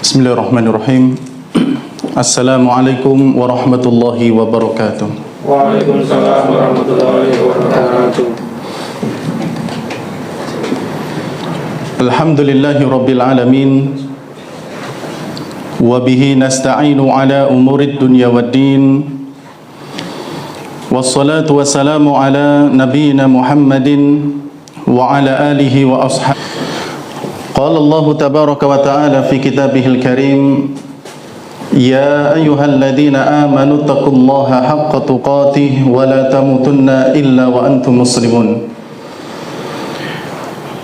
Bismillahirrahmanirrahim. Assalamualaikum warahmatullahi wabarakatuh. Waalaikumsalam warahmatullahi wabarakatuh. Alhamdulillahi rabbil alamin. Wa bihi nasta'inu ala umurid dunya waddin. Wassalatu wassalamu ala nabiyyina Muhammadin wa ala alihi wa ashabihi. Qala Allah tabaraka wa ta'ala fi kitabihil karim, ya ayyuhalladzina amanu taqullaha haqqa tuqatih wa la tamutunna illa wa antum muslimun.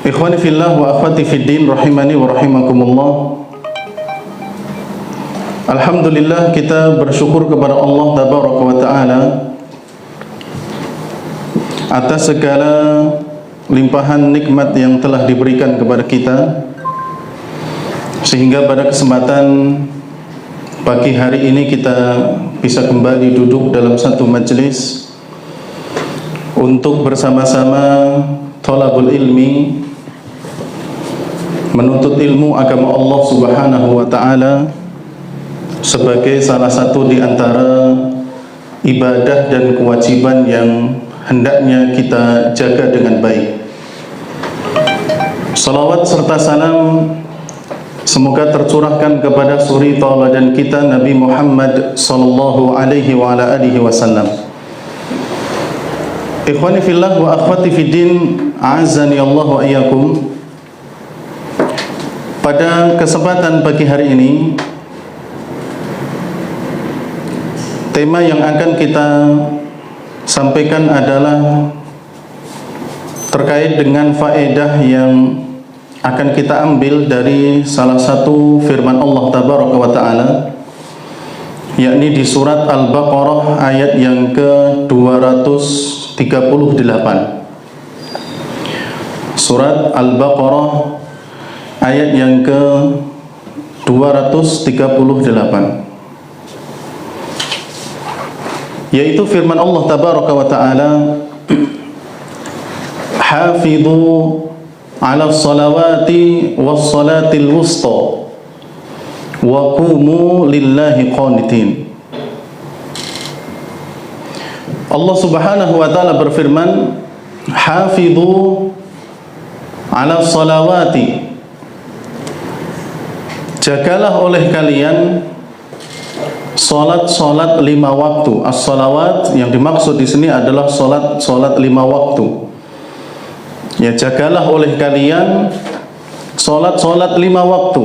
Ikhwani fillah wa akhwati fid din rahimani wa rahimakumullah. Alhamdulillah, kita bersyukur kepada Allah tabaraka wa ta'ala atas segala limpahan nikmat yang telah diberikan kepada kita, sehingga pada kesempatan pagi hari ini kita bisa kembali duduk dalam satu majelis untuk bersama-sama thalabul ilmi, menuntut ilmu agama Allah Subhanahu wa ta'ala sebagai salah satu di antara ibadah dan kewajiban yang hendaknya kita jaga dengan baik. Salawat serta salam semoga tercurahkan kepada suri tauladan kita Nabi Muhammad sallallahu alaihi wa ala alihi wasallam. Ikhwani fillah wa akhwati fiddin, a'azzani Allah wa iyyakum. Pada kesempatan pagi hari ini, tema yang akan kita sampaikan adalah terkait dengan faedah yang akan kita ambil dari salah satu firman Allah tabaraka wa ta'ala, yakni di surat Al-Baqarah ayat yang ke-238. Surat Al-Baqarah ayat yang ke-238, yaitu firman Allah tabaraka wa ta'ala, hafidhu ala salawati was salatil wusta wa qumu lillahi qanitin. Allah subhanahu wa ta'ala berfirman, hafidhu ala salawati, jagalah oleh kalian salat-salat 5 waktu. As-salawat yang dimaksud di sini adalah salat 5 waktu. Ya, jagalah oleh kalian salat-salat 5 waktu.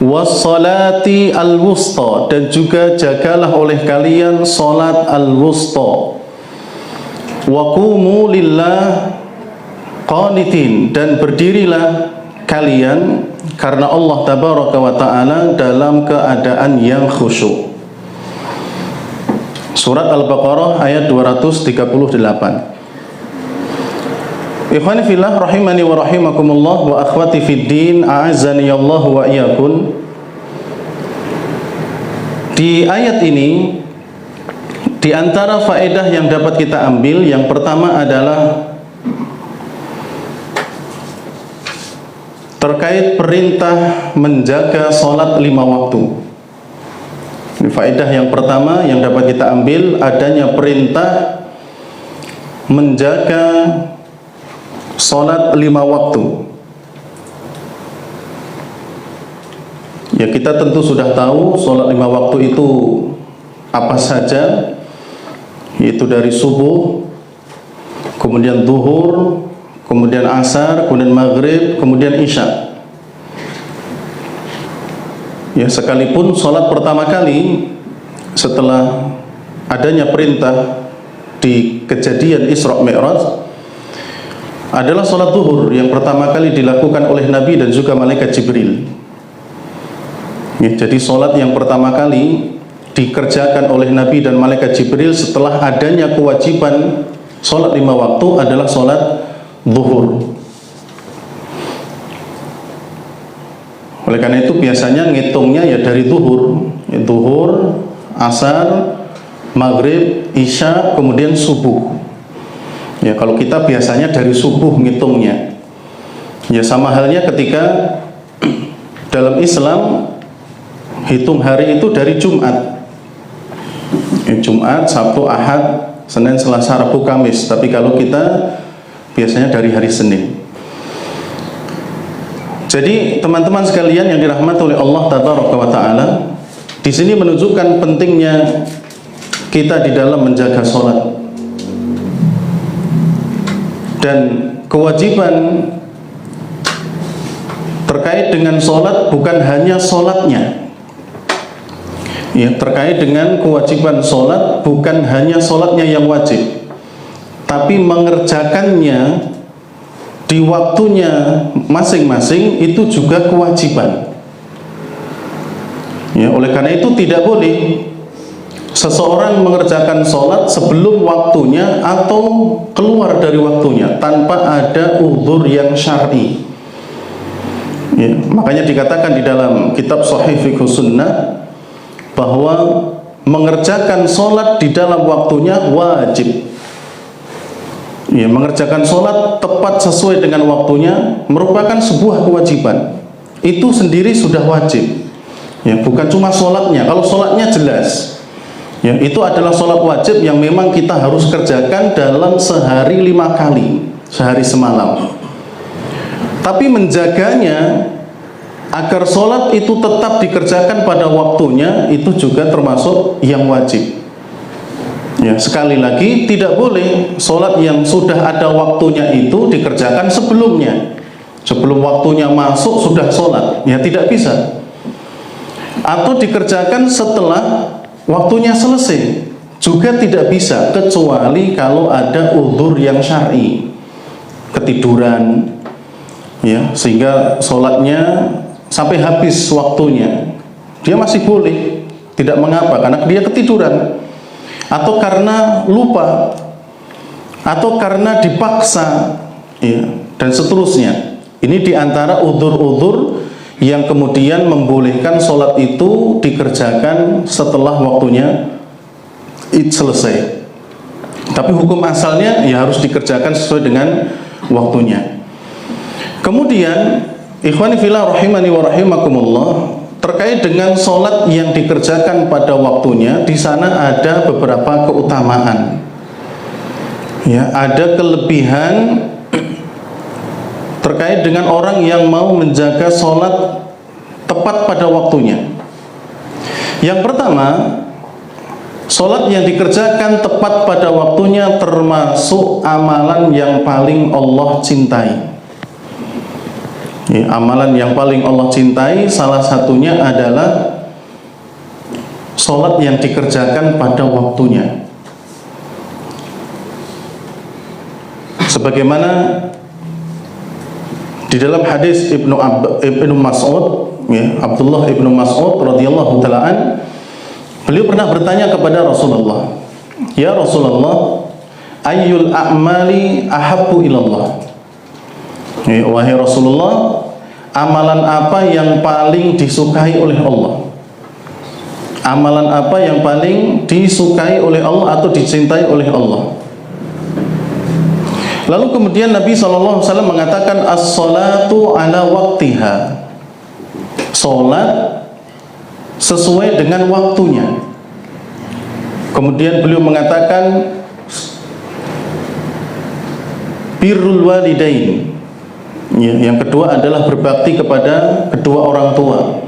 Was-salati al-wusta, dan juga jagalah oleh kalian salat al-wusta. Wa qumu lillah qanitin, dan berdirilah kalian karena Allah tabaraka wa ta'ala dalam keadaan yang khusyuk. Surat Al-Baqarah ayat 238. Ikhwani fillah rahimani wa rahimakumullah wa akhwati fid din, a'azzani Allah wa iyyakum. Di ayat ini, di antara faedah yang dapat kita ambil, yang pertama adalah terkait perintah menjaga salat 5 waktu. Ini faedah yang pertama yang dapat kita ambil, adanya perintah menjaga salat 5 waktu. Ya, kita tentu sudah tahu salat 5 waktu itu apa saja, yaitu dari subuh, kemudian zuhur, kemudian asar, kemudian maghrib, kemudian isya. Ya, sekalipun salat pertama kali setelah adanya perintah di kejadian Isra Mi'raj adalah salat zuhur yang pertama kali dilakukan oleh Nabi dan juga malaikat Jibril. Ya, jadi salat yang pertama kali dikerjakan oleh Nabi dan malaikat Jibril setelah adanya kewajiban salat 5 waktu adalah salat zuhur. Oleh karena itu biasanya ngitungnya ya dari zuhur, ya, zuhur, asar, maghrib, isya, kemudian subuh. Ya, kalau kita biasanya dari subuh ngitungnya. Ya, sama halnya ketika dalam Islam hitung hari itu dari Jumat. Jumat, Sabtu, Ahad, Senin, Selasa, Rabu, Kamis. Tapi kalau kita biasanya dari hari Senin. Jadi teman-teman sekalian yang dirahmati oleh Allah Tabaraka wa Ta'ala, di sini menunjukkan pentingnya kita di dalam menjaga sholat dan kewajiban terkait dengan sholat bukan hanya sholatnya. Ya, terkait dengan kewajiban sholat bukan hanya sholatnya yang wajib, tapi mengerjakannya di waktunya masing-masing itu juga kewajiban. Ya, oleh karena itu tidak boleh seseorang mengerjakan sholat sebelum waktunya atau keluar dari waktunya tanpa ada uzur yang syar'i. Ya, makanya dikatakan di dalam kitab Shahih Fiqh Sunnah bahwa mengerjakan sholat di dalam waktunya wajib. Ya, mengerjakan sholat tepat sesuai dengan waktunya merupakan sebuah kewajiban. Itu sendiri sudah wajib. Ya, bukan cuma sholatnya. Kalau sholatnya jelas, ya, itu adalah sholat wajib yang memang kita harus kerjakan dalam sehari 5 kali, sehari semalam. Tapi menjaganya agar sholat itu tetap dikerjakan pada waktunya itu juga termasuk yang wajib. Ya, sekali lagi tidak boleh sholat yang sudah ada waktunya itu dikerjakan sebelumnya. Sebelum waktunya masuk sudah sholat, ya tidak bisa. Atau dikerjakan setelah waktunya selesai, juga tidak bisa kecuali kalau ada uzur yang syar'i, ketiduran, ya, sehingga sholatnya sampai habis waktunya dia masih boleh, tidak mengapa karena dia ketiduran, atau karena lupa, atau karena dipaksa, ya, dan seterusnya. Ini diantara uzur-uzur yang kemudian membolehkan sholat itu dikerjakan setelah waktunya selesai. Tapi hukum asalnya ya harus dikerjakan sesuai dengan waktunya. Kemudian ikhwani fillah rahimani wa rahimakumullah, terkait dengan sholat yang dikerjakan pada waktunya, di sana ada beberapa keutamaan. Ya, ada kelebihan terkait dengan orang yang mau menjaga sholat tepat pada waktunya. Yang pertama, sholat yang dikerjakan tepat pada waktunya termasuk amalan yang paling Allah cintai. Ya, amalan yang paling Allah cintai salah satunya adalah sholat yang dikerjakan pada waktunya. Sebagaimana di dalam hadis Ibnu Mas'ud, ya, Abdullah Ibnu Mas'ud radhiyallahu ta'ala, beliau pernah bertanya kepada Rasulullah, "Ya Rasulullah, ayyul a'mali ahabbu ilallah?" Ya, wahai Rasulullah, amalan apa yang paling disukai oleh Allah? Amalan apa yang paling disukai oleh Allah atau dicintai oleh Allah? Lalu kemudian Nabi SAW mengatakan as-salatu ala waktiha, sholat sesuai dengan waktunya. Kemudian beliau mengatakan birrul walidain, ya, yang kedua adalah berbakti kepada kedua orang tua.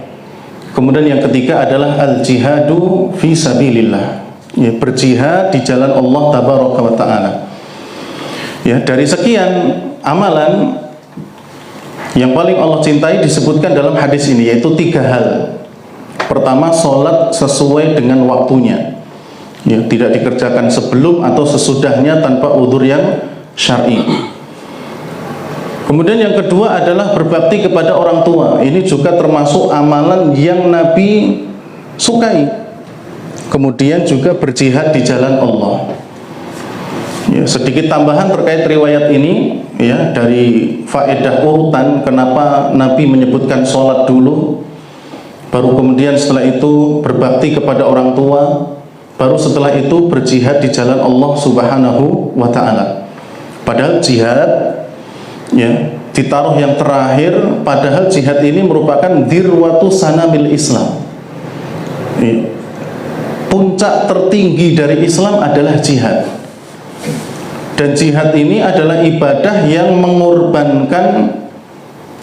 Kemudian yang ketiga adalah al-jihadu fi sabilillah, ya, berjihad di jalan Allah Tabaraka wa Ta'ala. Ya, dari sekian amalan yang paling Allah cintai disebutkan dalam hadis ini, yaitu 3 hal. Pertama, sholat sesuai dengan waktunya, ya, tidak dikerjakan sebelum atau sesudahnya tanpa uzur yang syar'i. Kemudian yang kedua adalah berbakti kepada orang tua. Ini juga termasuk amalan yang Nabi sukai. Kemudian juga berjihad di jalan Allah. Ya, sedikit tambahan terkait riwayat ini, ya, dari faedah urutan kenapa Nabi menyebutkan sholat dulu, baru kemudian setelah itu berbakti kepada orang tua, baru setelah itu berjihad di jalan Allah Subhanahu wa Ta'ala. Padahal jihad, ya, ditaruh yang terakhir, padahal jihad ini merupakan dirwatu sanamil Islam. Puncak tertinggi dari Islam adalah jihad. Dan jihad ini adalah ibadah yang mengorbankan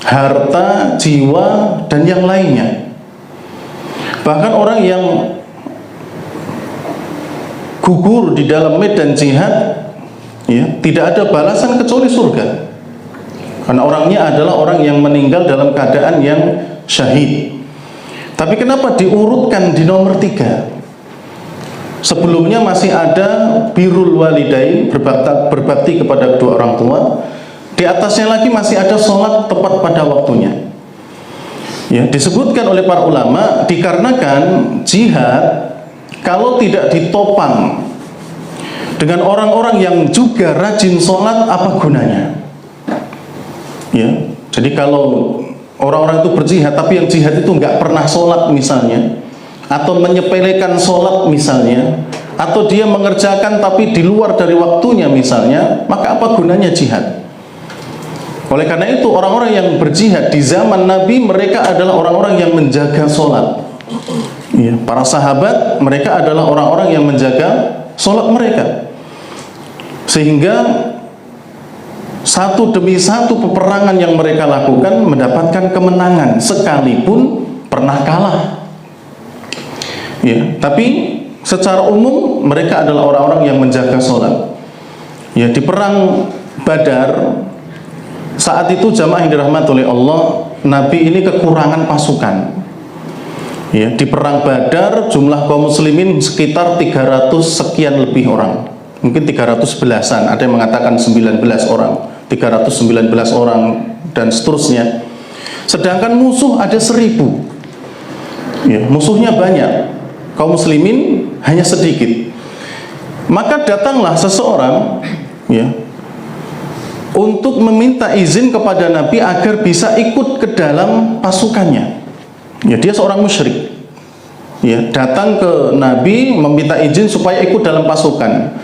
harta, jiwa, dan yang lainnya. Bahkan orang yang gugur di dalam medan jihad, tidak ada balasan kecuali surga. Karena orangnya adalah orang yang meninggal dalam keadaan yang syahid. Tapi kenapa diurutkan di nomor 3? Sebelumnya masih ada birrul walidain, berbakti kepada kedua orang tua. Di atasnya lagi masih ada sholat tepat pada waktunya. Disebutkan oleh para ulama, dikarenakan jihad kalau tidak ditopang dengan orang-orang yang juga rajin sholat, apa gunanya? Jadi kalau orang-orang itu berjihad, tapi yang jihad itu nggak pernah sholat misalnya, atau menyepelekan sholat misalnya, atau dia mengerjakan tapi di luar dari waktunya misalnya, maka apa gunanya jihad? Oleh karena itu orang-orang yang berjihad di zaman Nabi, mereka adalah orang-orang yang menjaga sholat. Para sahabat mereka adalah orang-orang yang menjaga sholat mereka, sehingga satu demi satu peperangan yang mereka lakukan mendapatkan kemenangan, sekalipun pernah kalah. Tapi secara umum mereka adalah orang-orang yang menjaga sholat. Di perang Badar, saat itu jamaah yang dirahmati oleh Allah, Nabi ini kekurangan pasukan. Di perang Badar jumlah kaum muslimin sekitar 300 sekian lebih orang, mungkin 311-an, ada yang mengatakan 19 orang, 319 orang, dan seterusnya. Sedangkan musuh ada 1000. Musuhnya banyak, kaum muslimin hanya sedikit. Maka datanglah seseorang untuk meminta izin kepada Nabi agar bisa ikut ke dalam pasukannya. Dia seorang musyrik. Datang ke Nabi meminta izin supaya ikut dalam pasukan.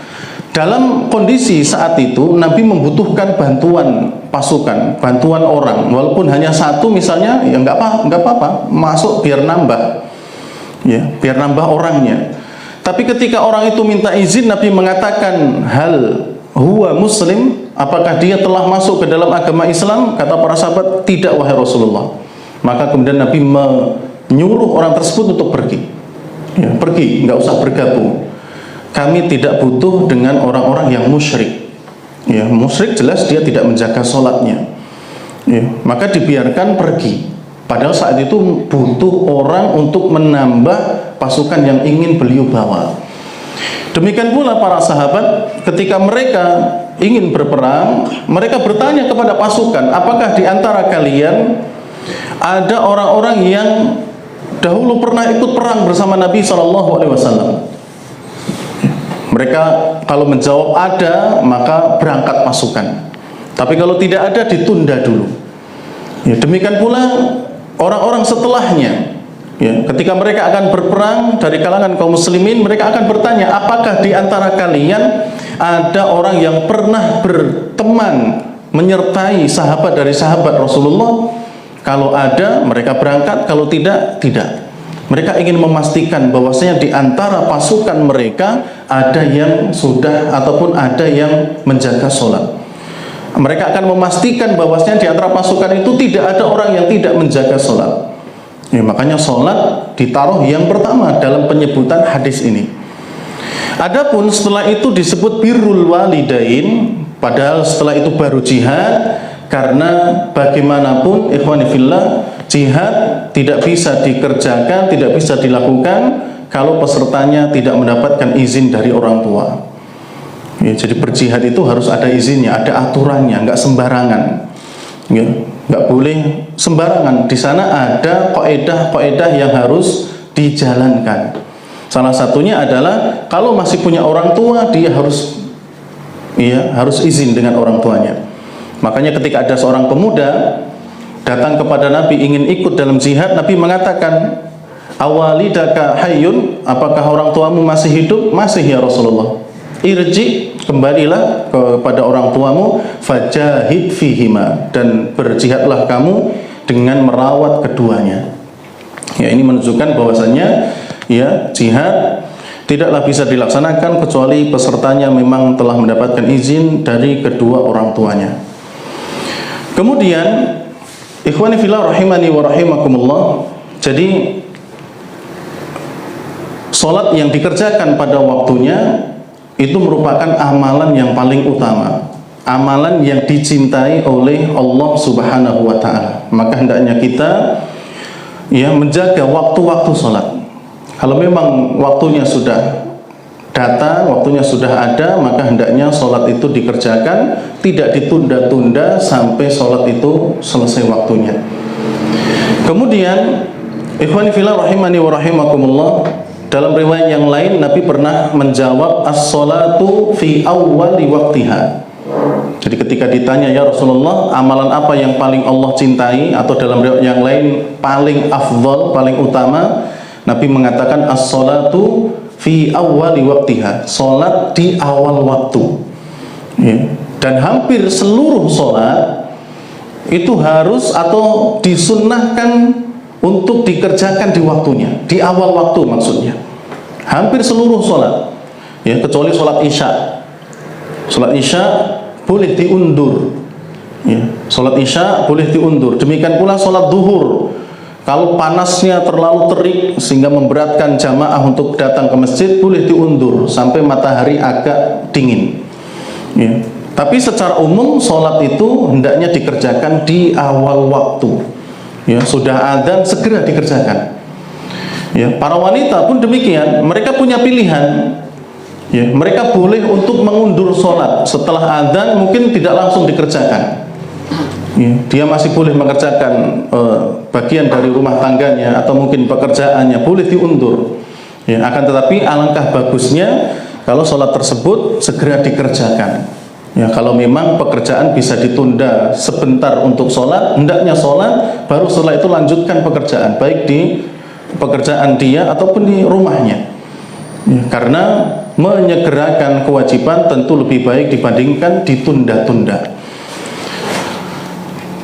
Dalam kondisi saat itu Nabi membutuhkan bantuan pasukan, bantuan orang, walaupun hanya satu misalnya, nggak apa-apa, masuk biar nambah. Biar nambah orangnya. Tapi ketika orang itu minta izin, Nabi mengatakan, hal huwa muslim, apakah dia telah masuk ke dalam agama Islam? Kata para sahabat, tidak wahai Rasulullah. Maka kemudian Nabi menyuruh orang tersebut untuk pergi. Pergi, nggak usah bergabung. Kami tidak butuh dengan orang-orang yang musyrik. Musyrik jelas dia tidak menjaga sholatnya. Maka dibiarkan pergi. Padahal saat itu butuh orang untuk menambah pasukan yang ingin beliau bawa. Demikian pula para sahabat, ketika mereka ingin berperang, mereka bertanya kepada pasukan, apakah di antara kalian ada orang-orang yang dahulu pernah ikut perang bersama Nabi SAW? Mereka kalau menjawab ada, maka berangkat pasukan. Tapi kalau tidak ada, ditunda dulu. Demikian pula orang-orang setelahnya, ketika mereka akan berperang dari kalangan kaum muslimin, mereka akan bertanya, apakah di antara kalian ada orang yang pernah berteman menyertai sahabat dari sahabat Rasulullah? Kalau ada, mereka berangkat. Kalau tidak, tidak. Mereka ingin memastikan bahwasanya di antara pasukan mereka ada yang sudah ataupun ada yang menjaga sholat. Mereka akan memastikan bahwasanya di antara pasukan itu tidak ada orang yang tidak menjaga sholat. Makanya sholat ditaruh yang pertama dalam penyebutan hadis ini. Adapun setelah itu disebut birrul walidain, padahal setelah itu baru jihad. Karena bagaimanapun ikhwani fillah, jihad tidak bisa dikerjakan, tidak bisa dilakukan kalau pesertanya tidak mendapatkan izin dari orang tua. Jadi berjihad itu harus ada izinnya, ada aturannya, nggak sembarangan. Nggak boleh sembarangan. Di sana ada kaidah-kaidah yang harus dijalankan. Salah satunya adalah kalau masih punya orang tua, dia harus izin dengan orang tuanya. Makanya ketika ada seorang pemuda datang kepada Nabi ingin ikut dalam jihad, Nabi mengatakan, awalidaka hayyun, apakah orang tuamu masih hidup? Masih ya Rasulullah. irji, kembalilah kepada orang tuamu, fajahid fihima, dan berjihadlah kamu dengan merawat keduanya. Ya, ini menunjukkan bahwasanya ya jihad tidaklah bisa dilaksanakan kecuali pesertanya memang telah mendapatkan izin dari kedua orang tuanya. Kemudian ikhwani fillah rahimani wa rahimakumullah, jadi salat yang dikerjakan pada waktunya itu merupakan amalan yang paling utama, amalan yang dicintai oleh Allah Subhanahu wa taala. Maka hendaknya kita ya menjaga waktu-waktu salat. Kalau memang waktunya sudah datang, waktunya sudah ada, maka hendaknya salat itu dikerjakan, tidak ditunda-tunda sampai salat itu selesai waktunya. Kemudian ikhwani fillah rahimani wa rahimakumullah, dalam riwayat yang lain Nabi pernah menjawab as-salatu fi awwali waqtiha. Jadi ketika ditanya, ya Rasulullah, amalan apa yang paling Allah cintai, atau dalam riwayat yang lain paling afdal, paling utama, Nabi mengatakan as-salatu fi awwali waqtiha, salat di awal waktu. Ya. Dan hampir seluruh salat itu harus atau disunnahkan untuk dikerjakan di waktunya, di awal waktu maksudnya. Hampir seluruh salat. Ya, kecuali salat Isya. Salat Isya boleh diundur. Ya, salat Isya boleh diundur. Demikian pula salat Zuhur. Kalau panasnya terlalu terik sehingga memberatkan jamaah untuk datang ke masjid, boleh diundur sampai matahari agak dingin. Ya. Tapi secara umum salat itu hendaknya dikerjakan di awal waktu. Ya, sudah adzan segera dikerjakan. Ya, para wanita pun demikian, mereka punya pilihan. Ya, mereka boleh untuk mengundur salat setelah adzan, mungkin tidak langsung dikerjakan. Ya, dia masih boleh mengerjakan bagian dari rumah tangganya atau mungkin pekerjaannya, boleh diundur. Ya, akan tetapi alangkah bagusnya kalau sholat tersebut segera dikerjakan. Ya, kalau memang pekerjaan bisa ditunda sebentar untuk sholat, hendaknya sholat, baru setelah itu lanjutkan pekerjaan, baik di pekerjaan dia ataupun di rumahnya. Ya, karena menyegerakan kewajiban tentu lebih baik dibandingkan ditunda-tunda.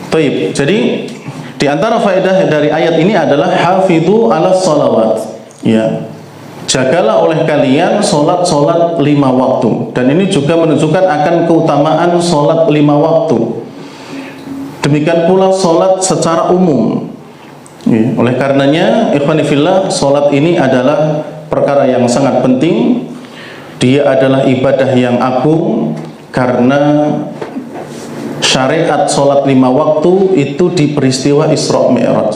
Baik, jadi di antara faedah dari ayat ini adalah hafidhu ala salawat. Ya, jagalah oleh kalian solat-solat 5 waktu. Dan ini juga menunjukkan akan keutamaan solat 5 waktu. Demikian pula solat secara umum. Ya, oleh karenanya, ikhwani fillah, solat ini adalah perkara yang sangat penting. Dia adalah ibadah yang agung karena syariat sholat 5 waktu itu di peristiwa Isra Mi'raj.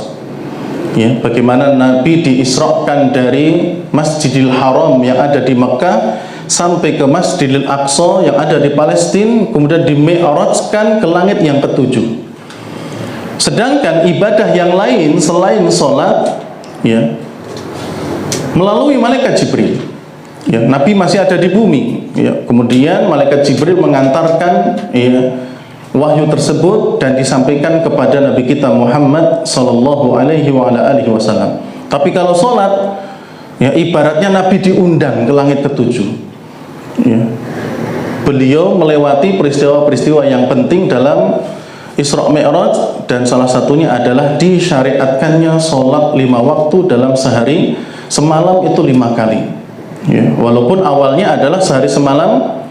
Ya, bagaimana Nabi diisrakan dari Masjidil Haram yang ada di Mekah sampai ke Masjidil Aqsa yang ada di Palestina, kemudian dimi'rajkan ke langit yang ke-7. Sedangkan ibadah yang lain selain sholat, ya, melalui malaikat Jibril. Ya, Nabi masih ada di bumi. Ya, kemudian malaikat Jibril mengantarkan, ya, wahyu tersebut dan disampaikan kepada Nabi kita Muhammad sallallahu alaihi wasallam. Tapi kalau sholat, ya, ibaratnya Nabi diundang ke langit ke-7. Ya. Beliau melewati peristiwa-peristiwa yang penting dalam Isra Mi'raj, dan salah satunya adalah disyariatkannya sholat 5 waktu dalam sehari semalam itu 5 kali. Ya. Walaupun awalnya adalah sehari semalam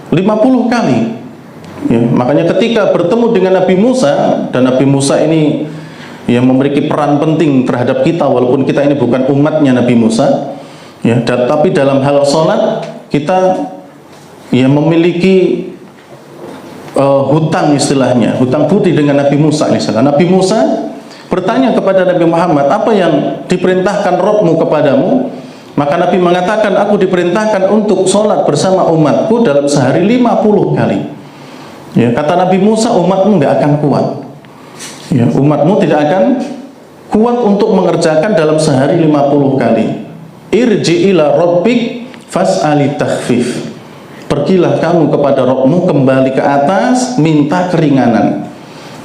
50 kali. Ya, makanya ketika bertemu dengan Nabi Musa, dan Nabi Musa ini yang memiliki peran penting terhadap kita, walaupun kita ini bukan umatnya Nabi Musa, ya, tapi dalam hal sholat kita ya memiliki hutang, istilahnya hutang budi dengan Nabi Musa. Nabi Musa bertanya kepada Nabi Muhammad, apa yang diperintahkan Rabbmu kepadamu? Maka Nabi mengatakan, aku diperintahkan untuk sholat bersama umatku dalam sehari 50 kali. Ya, kata Nabi Musa, umatmu tidak akan kuat. Ya, umatmu tidak akan kuat untuk mengerjakan dalam sehari 50 kali. Irji ila rabbik fas'ali takhfif. Pergilah kamu kepada Rabbmu, kembali ke atas, minta keringanan.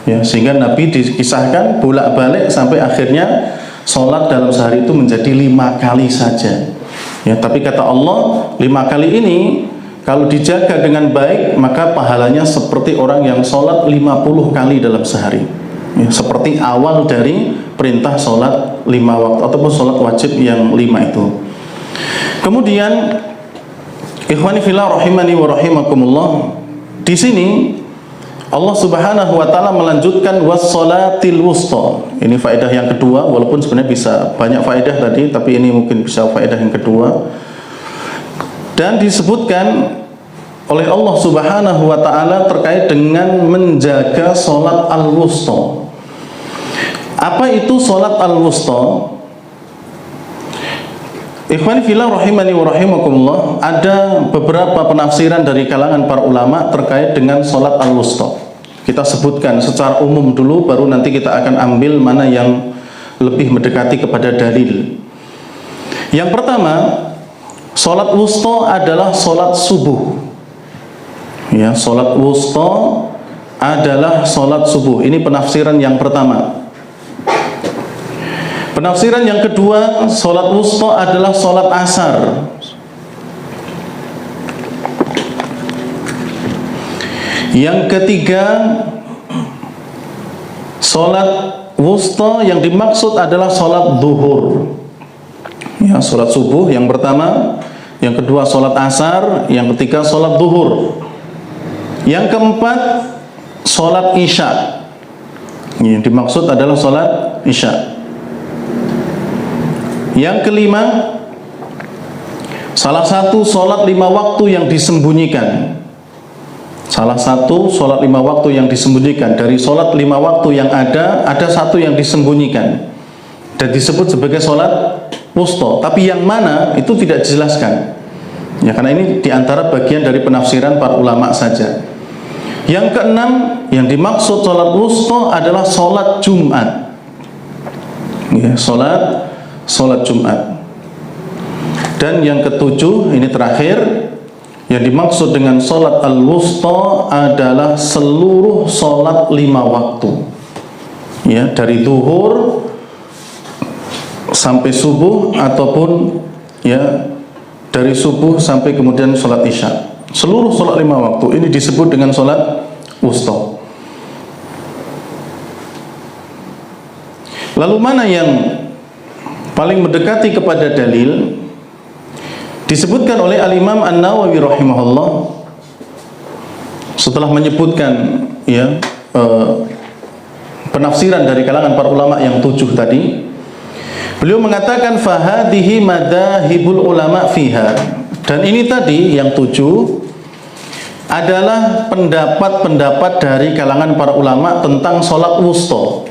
Ya, sehingga Nabi dikisahkan bolak-balik sampai akhirnya sholat dalam sehari itu menjadi 5 kali saja. Ya, tapi kata Allah, 5 kali ini kalau dijaga dengan baik, maka pahalanya seperti orang yang sholat 50 kali dalam sehari. Ya, seperti awal dari perintah sholat 5 waktu ataupun sholat wajib yang 5 itu. Kemudian, ikhwani fillah rahimani wa rahimakumullah, di sini Allah Subhanahu wa taala melanjutkan was-sholatil wusta. Ini faedah yang kedua, walaupun sebenarnya bisa banyak faedah tadi, tapi ini mungkin bisa faedah yang kedua. Dan disebutkan oleh Allah Subhanahu wa taala terkait dengan menjaga salat al-wusta. Apa itu salat al-wusta? Ikhwan fillah rahimani wa rahimakumullah, ada beberapa penafsiran dari kalangan para ulama terkait dengan salat al-wusta. Kita sebutkan secara umum dulu, baru nanti kita akan ambil mana yang lebih mendekati kepada dalil. Yang pertama, salat wusta adalah salat subuh. Ya, salat wusta adalah salat subuh. Ini penafsiran yang pertama. Penafsiran yang kedua, salat wusta adalah salat asar. Yang ketiga, salat wusta yang dimaksud adalah salat zuhur. Ya, salat subuh yang pertama, yang kedua salat asar, yang ketiga salat zuhur. Yang keempat, salat isya. Yang dimaksud adalah salat isya. Yang kelima, salah satu salat 5 waktu yang disembunyikan. Salah satu salat 5 waktu yang disembunyikan. Dari salat 5 waktu yang ada satu yang disembunyikan dan disebut sebagai salat wusta. Tapi yang mana itu tidak dijelaskan. Ya, karena ini diantara bagian dari penafsiran para ulama saja. Yang keenam, yang dimaksud salat wusta adalah salat Jumat. Ya, salat Jumat. Dan yang ketujuh, ini terakhir, yang dimaksud dengan salat al-wusta adalah seluruh salat 5 waktu. Ya, dari zuhur sampai subuh ataupun ya dari subuh sampai kemudian salat isya. Seluruh salat 5 waktu ini disebut dengan salat wusta. Lalu mana yang paling mendekati kepada dalil? Disebutkan oleh Al-Imam An-Nawawi rahimahullah setelah menyebutkan ya penafsiran dari kalangan para ulama yang 7 tadi. Beliau mengatakan fahadhihi madzahibul ulama fiha. Dan ini tadi yang 7 adalah pendapat-pendapat dari kalangan para ulama tentang salat wusta.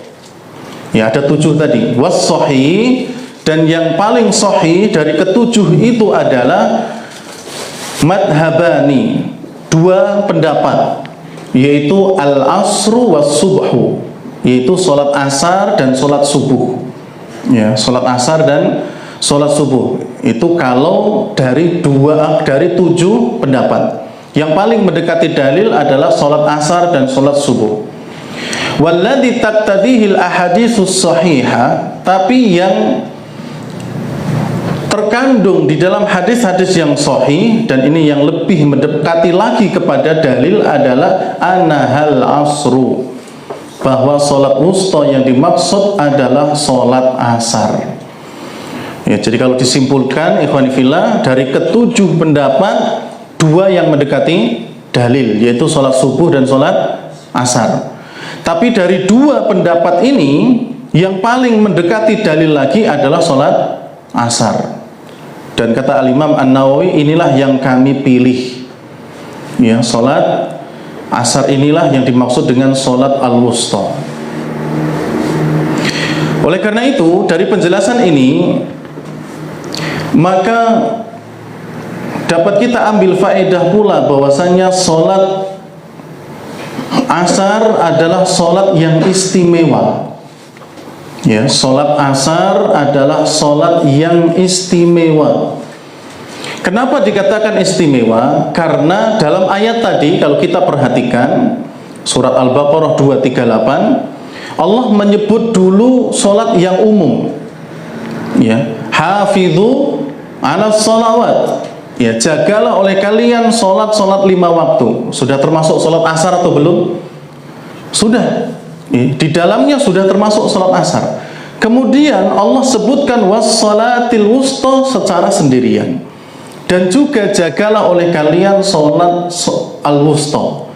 Ya, ada 7 tadi. Was-shahih, dan yang paling sahih dari ketujuh itu adalah madhabani, 2 pendapat, yaitu al-asru was-subhu, yaitu salat asar dan salat subuh. Ya, salat asar dan salat subuh itu kalau dari 7 pendapat. Yang paling mendekati dalil adalah salat asar dan salat subuh. Walladzi taqtadihil ahaditsus shahihah, tapi yang terkandung di dalam hadis-hadis yang sahih, dan ini yang lebih mendekati lagi kepada dalil adalah anahal asru, bahwa salat wusta yang dimaksud adalah salat asar. Ya, jadi kalau disimpulkan ikhwan fillah, dari ketujuh pendapat 2 yang mendekati dalil, yaitu salat subuh dan salat asar. Tapi dari 2 pendapat ini yang paling mendekati dalil lagi adalah salat asar. Dan kata Al-Imam An-Nawawi, inilah yang kami pilih. Ya, salat asar inilah yang dimaksud dengan salat al-wusta. Oleh karena itu, dari penjelasan ini maka dapat kita ambil faedah pula bahwasanya salat asar adalah salat yang istimewa. Ya, salat asar adalah salat yang istimewa. Kenapa dikatakan istimewa? Karena dalam ayat tadi kalau kita perhatikan surat Al-Baqarah 238, Allah menyebut dulu salat yang umum. Ya, hafidhu 'alas shalawat. Ya, jagalah oleh kalian solat 5 waktu. Sudah termasuk solat asar atau belum? Sudah. Di dalamnya sudah termasuk solat asar. Kemudian Allah sebutkan wassalatil wusta secara sendirian. Dan juga jagalah oleh kalian solat al-wusta.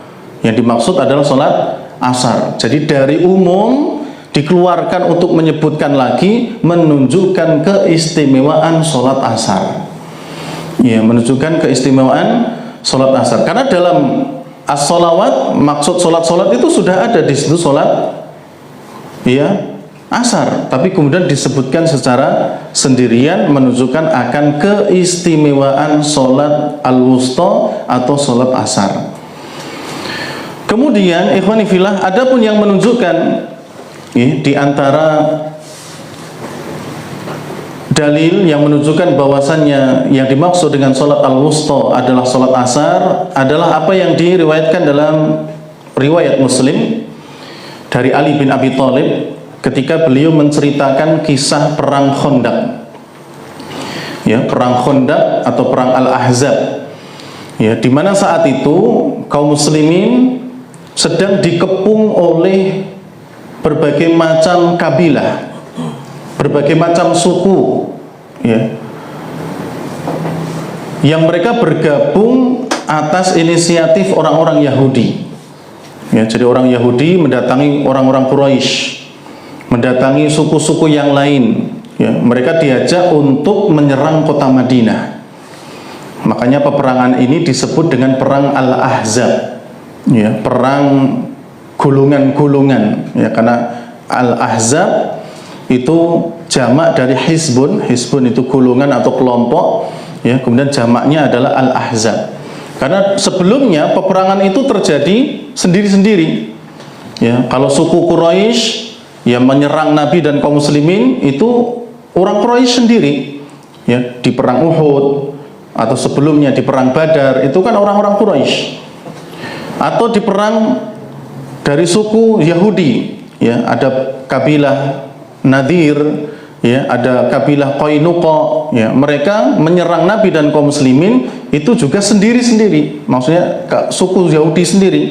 Yang dimaksud adalah solat asar. Jadi dari umum dikeluarkan untuk menyebutkan lagi, menunjukkan keistimewaan solat asar. Ya, menunjukkan keistimewaan solat asar. Karena dalam as-sholawat, maksud solat-solat itu sudah ada di situ solat ya asar, tapi kemudian disebutkan secara sendirian, menunjukkan akan keistimewaan solat al-wusta atau solat asar. Kemudian ikhwani fillah, adapun yang menunjukkan di antara dalil yang menunjukkan bahwasannya yang dimaksud dengan solat al-wusta adalah solat asar adalah apa yang diriwayatkan dalam riwayat Muslim dari Ali bin Abi Thalib ketika beliau menceritakan kisah perang Khandaq. Ya, perang Khandaq atau perang Al-Ahzab. Ya, di mana saat itu kaum muslimin sedang dikepung oleh berbagai macam kabilah, berbagai macam suku, ya, yang mereka bergabung atas inisiatif orang-orang Yahudi. Ya, jadi orang Yahudi mendatangi orang-orang Quraisy, mendatangi suku-suku yang lain. Ya, mereka diajak untuk menyerang kota Madinah. Makanya peperangan ini disebut dengan perang Al-Ahzab. Ya, perang gulungan-gulungan. Ya, karena Al-Ahzab itu jamak dari hizbun. Hizbun itu gulungan atau kelompok. Ya, kemudian jamaknya adalah Al-Ahzab. Karena sebelumnya peperangan itu terjadi sendiri-sendiri. Ya, kalau suku Quraisy yang menyerang Nabi dan kaum muslimin itu orang Quraisy sendiri. Ya, di perang Uhud atau sebelumnya di perang Badar itu kan orang-orang Quraisy. Atau di perang dari suku Yahudi, ya, ada kabilah Nadir, ya, ada kabilah Qainuqa, ya, mereka menyerang Nabi dan kaum muslimin itu juga sendiri-sendiri, maksudnya suku Yahudi sendiri.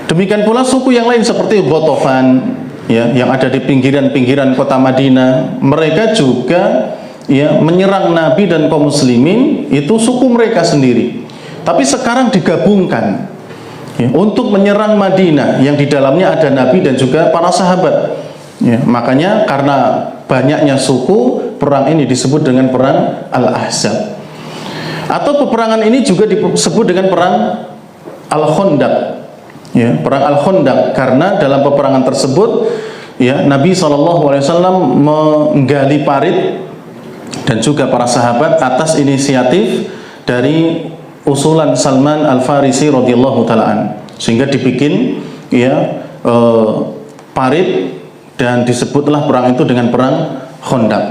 Demikian pula suku yang lain seperti Ghatafan, ya, yang ada di pinggiran-pinggiran kota Madinah, mereka juga, ya, menyerang Nabi dan kaum muslimin, itu suku mereka sendiri. Tapi sekarang digabungkan, ya, untuk menyerang Madinah yang di dalamnya ada Nabi dan juga para sahabat. Ya, makanya karena banyaknya suku, perang ini disebut dengan perang Al-Ahzab. Atau peperangan ini juga disebut dengan perang Al-Khandaq. Ya, perang Al-Khandaq karena dalam peperangan tersebut, ya, Nabi SAW menggali parit dan juga para sahabat atas inisiatif dari usulan Salman Al-Farisi radhiyallahu taalaan, sehingga dibikin, ya, parit dan disebutlah perang itu dengan perang Khandaq.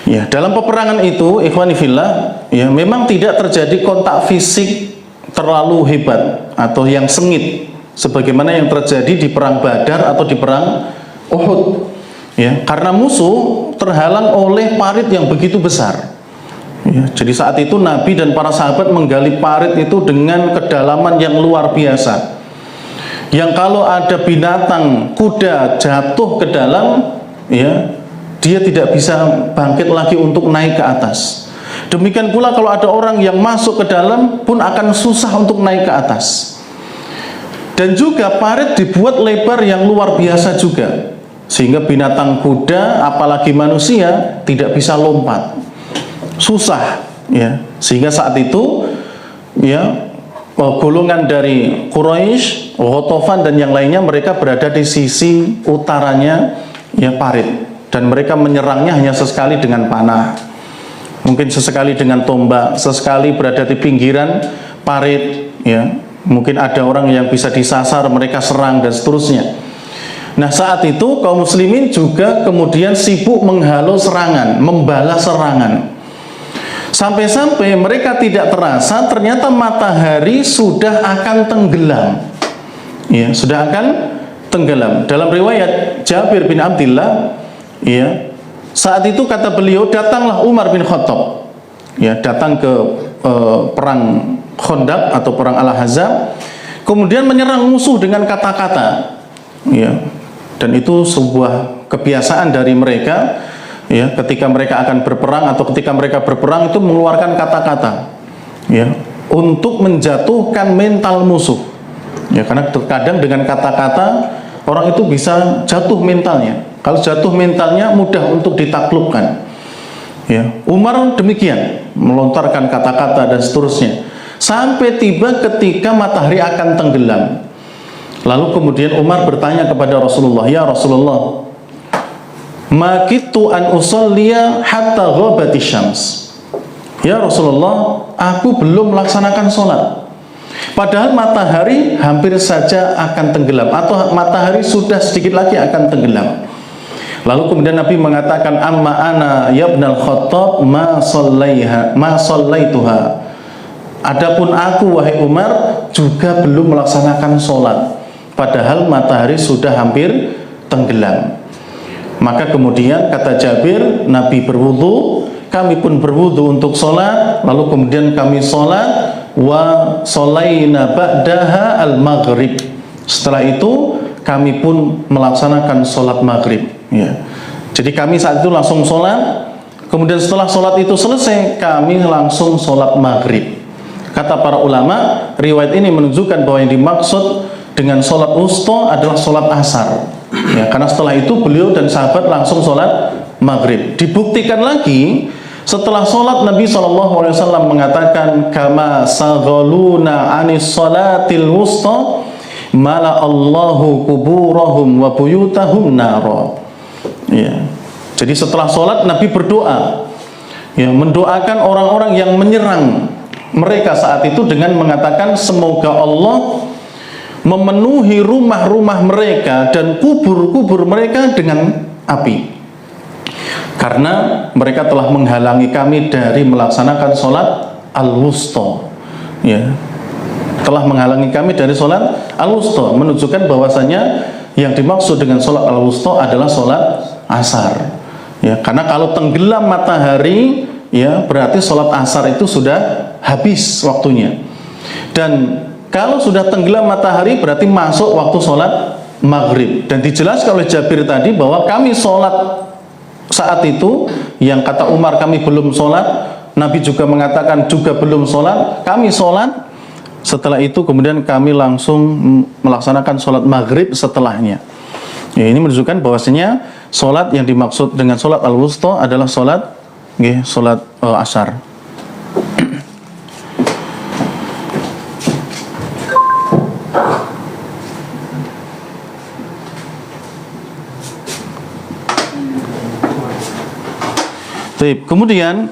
Ya, dalam peperangan itu ikhwani fillah, ya, memang tidak terjadi kontak fisik terlalu hebat atau yang sengit sebagaimana yang terjadi di perang Badar atau di perang Uhud. Ya, karena musuh terhalang oleh parit yang begitu besar. Ya, jadi saat itu Nabi dan para sahabat menggali parit itu dengan kedalaman yang luar biasa. Yang kalau ada binatang, kuda jatuh ke dalam, ya, dia tidak bisa bangkit lagi untuk naik ke atas. Demikian pula kalau ada orang yang masuk ke dalam pun akan susah untuk naik ke atas. Dan juga parit dibuat lebar yang luar biasa juga, sehingga binatang kuda apalagi manusia tidak bisa lompat, susah, ya. Sehingga saat itu, ya, golongan dari Quraisy, Ghatafan dan yang lainnya mereka berada di sisi utaranya, ya, parit, dan mereka menyerangnya hanya sesekali dengan panah, mungkin sesekali dengan tombak, sesekali berada di pinggiran parit, ya, mungkin ada orang yang bisa disasar, mereka serang dan seterusnya. Nah, saat itu kaum muslimin juga kemudian sibuk menghalau serangan, membalas serangan. Sampai-sampai mereka tidak terasa ternyata matahari sudah akan tenggelam. Ya, sudah akan tenggelam. Dalam riwayat Jabir bin Abdullah, ya, saat itu kata beliau, datanglah Umar bin Khattab. ya, datang ke perang Khandaq atau perang Al-Ahzab, kemudian menyerang musuh dengan kata-kata, ya. Dan itu sebuah kebiasaan dari mereka, ya, ketika mereka akan berperang atau ketika mereka berperang itu mengeluarkan kata-kata, ya, untuk menjatuhkan mental musuh. Ya, karena terkadang dengan kata-kata orang itu bisa jatuh mentalnya. Kalau jatuh mentalnya mudah untuk ditaklukkan. Ya, Umar demikian, melontarkan kata-kata dan seterusnya, sampai tiba ketika matahari akan tenggelam. Lalu kemudian Umar bertanya kepada Rasulullah, "Ya Rasulullah, ma kitu an usalliya hatta ghabati syams." Ya Rasulullah, aku belum melaksanakan sholat, padahal matahari hampir saja akan tenggelam, atau matahari sudah sedikit lagi akan tenggelam. Lalu kemudian Nabi mengatakan, "Amma ana ya ibnal Khattab ma sallaituha." Adapun aku wahai Umar juga belum melaksanakan sholat, padahal matahari sudah hampir tenggelam. Maka kemudian kata Jabir, Nabi berwudu, kami pun berwudu untuk sholat, lalu kemudian kami sholat, wa sholaina ba'daha al-maghrib. Setelah itu kami pun melaksanakan sholat maghrib, ya. Jadi kami saat itu langsung sholat, kemudian setelah sholat itu selesai kami langsung sholat maghrib. Kata para ulama, riwayat ini menunjukkan bahwa yang dimaksud dengan sholat wusta adalah sholat asar, ya, karena setelah itu beliau dan sahabat langsung sholat maghrib. Dibuktikan lagi setelah sholat, Nabi SAW mengatakan, "Kama saghaluna anis sholatil wusta mala Allahu kuburahum wa buyutahum naro." Ya. Jadi setelah sholat Nabi berdoa, ya, mendoakan orang-orang yang menyerang mereka saat itu dengan mengatakan, semoga Allah memenuhi rumah-rumah mereka dan kubur-kubur mereka dengan api, karena mereka telah menghalangi kami dari melaksanakan sholat al-wusta, ya, telah menghalangi kami dari sholat al-wusta, menunjukkan bahwasanya yang dimaksud dengan sholat al-wusta adalah sholat asar, ya, karena kalau tenggelam matahari, ya, berarti sholat asar itu sudah habis waktunya, dan kalau sudah tenggelam matahari berarti masuk waktu sholat maghrib. Dan dijelaskan oleh Jabir tadi bahwa kami sholat saat itu, yang kata Umar kami belum sholat, Nabi juga mengatakan juga belum sholat, kami sholat, setelah itu kemudian kami langsung melaksanakan sholat maghrib setelahnya. Ya, ini menunjukkan bahwasanya sholat yang dimaksud dengan sholat al-wusta adalah sholat, ya, sholat asar. Kemudian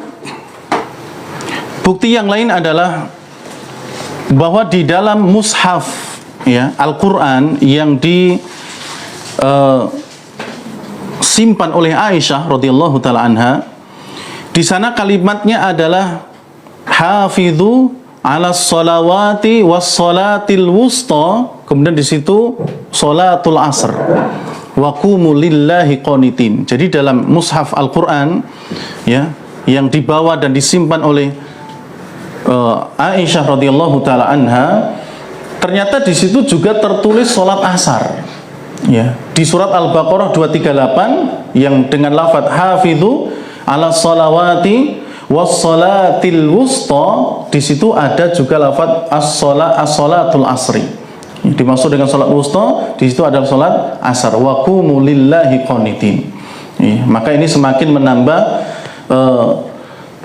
bukti yang lain adalah bahwa di dalam mushaf, ya, Al-Quran yang disimpan oleh Aisyah radhiyallahu taala anha, di sana kalimatnya adalah hafidhu ala sholawati was sholatil wusta, kemudian di situ sholatul asr wa qumu lillahi qanitin. Jadi dalam mushaf Al-Quran, ya, yang dibawa dan disimpan oleh Aisyah radhiyallahu taala anha, ternyata di situ juga tertulis sholat asar, ya, di surat Al-Baqarah 238 yang dengan lafaz hafidhu ala sholawati was sholatil wusta, di situ ada juga lafaz as-sholatul asri. Dimaksud dengan sholat wusta di situ adalah sholat asar, wa qumu lillahi qanitin. Maka ini semakin menambah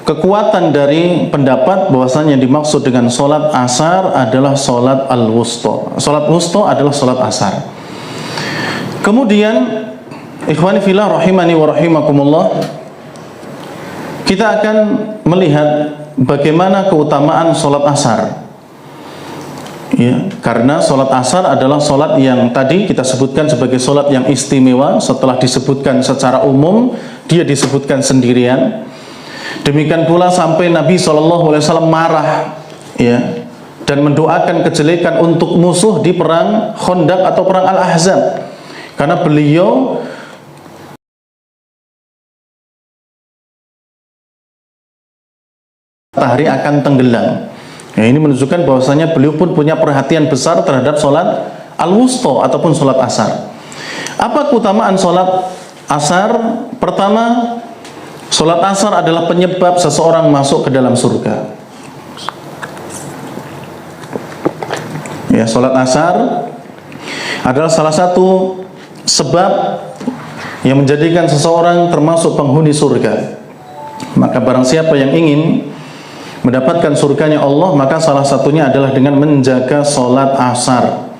kekuatan dari pendapat bahwasanya yang dimaksud dengan sholat asar adalah sholat al-wusta. Sholat wusta adalah sholat asar. Kemudian ikhwani fillah rahimani wa rahimakumullah, kita akan melihat bagaimana keutamaan sholat asar. Ya, karena sholat asar adalah sholat yang tadi kita sebutkan sebagai sholat yang istimewa. Setelah disebutkan secara umum, dia disebutkan sendirian. Demikian pula sampai Nabi SAW marah, ya, dan mendoakan kejelekan untuk musuh di perang Khandaq atau perang Al-Ahzab, karena beliau matahari akan tenggelam. Ya, ini menunjukkan bahwasanya beliau pun punya perhatian besar terhadap sholat al-wusta ataupun sholat asar. Apa keutamaan sholat asar? Pertama, sholat asar adalah penyebab seseorang masuk ke dalam surga. Ya, sholat asar adalah salah satu sebab yang menjadikan seseorang termasuk penghuni surga. Maka barang siapa yang ingin mendapatkan surganya Allah, maka salah satunya adalah dengan menjaga sholat asar.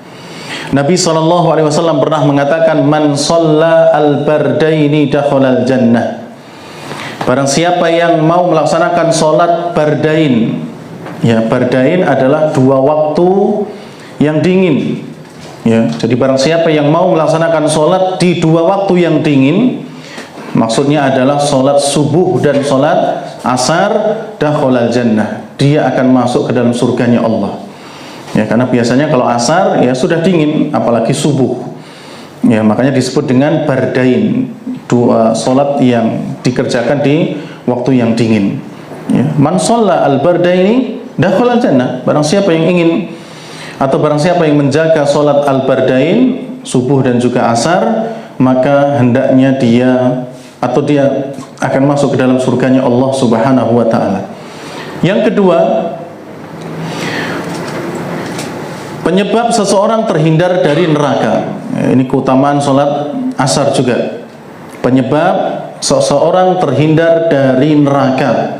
Nabi SAW pernah mengatakan, man shalla al-bardaini dakhalal jannah. Barang siapa yang mau melaksanakan sholat bardain, ya, bardain adalah 2 waktu yang dingin, ya. Jadi barang siapa yang mau melaksanakan sholat di 2 waktu yang dingin, maksudnya adalah sholat subuh dan sholat asar, dakhalal jannah, dia akan masuk ke dalam surganya Allah. Ya, karena biasanya kalau asar ya sudah dingin, apalagi subuh. Ya, makanya disebut dengan bardain, 2 sholat yang dikerjakan di waktu yang dingin. Ya, man shalla al-bardaini dakhalal jannah. Barang siapa yang ingin atau barang siapa yang menjaga sholat al-bardain, subuh dan juga asar, maka hendaknya dia akan masuk ke dalam surganya Allah Subhanahu wa ta'ala. Yang kedua, penyebab seseorang terhindar dari neraka. Ini keutamaan sholat asar juga. Penyebab seseorang terhindar dari neraka.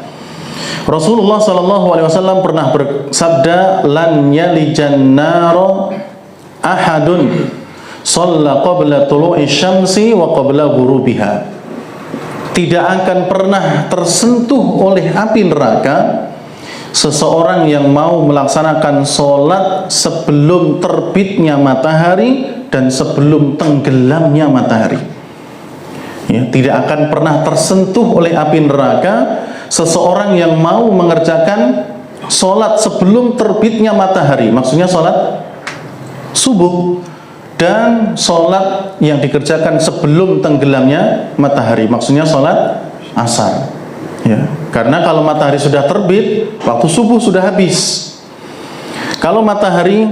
Rasulullah SAW pernah bersabda, lan yalijan naro ahadun shalla qabla tulu'i syamsi wa qabla ghurubiha. Tidak akan pernah tersentuh oleh api neraka seseorang yang mau melaksanakan sholat sebelum terbitnya matahari dan sebelum tenggelamnya matahari. Ya, tidak akan pernah tersentuh oleh api neraka seseorang yang mau mengerjakan sholat sebelum terbitnya matahari, maksudnya sholat subuh, dan sholat yang dikerjakan sebelum tenggelamnya matahari, maksudnya sholat asar. Ya, karena kalau matahari sudah terbit, waktu subuh sudah habis. Kalau matahari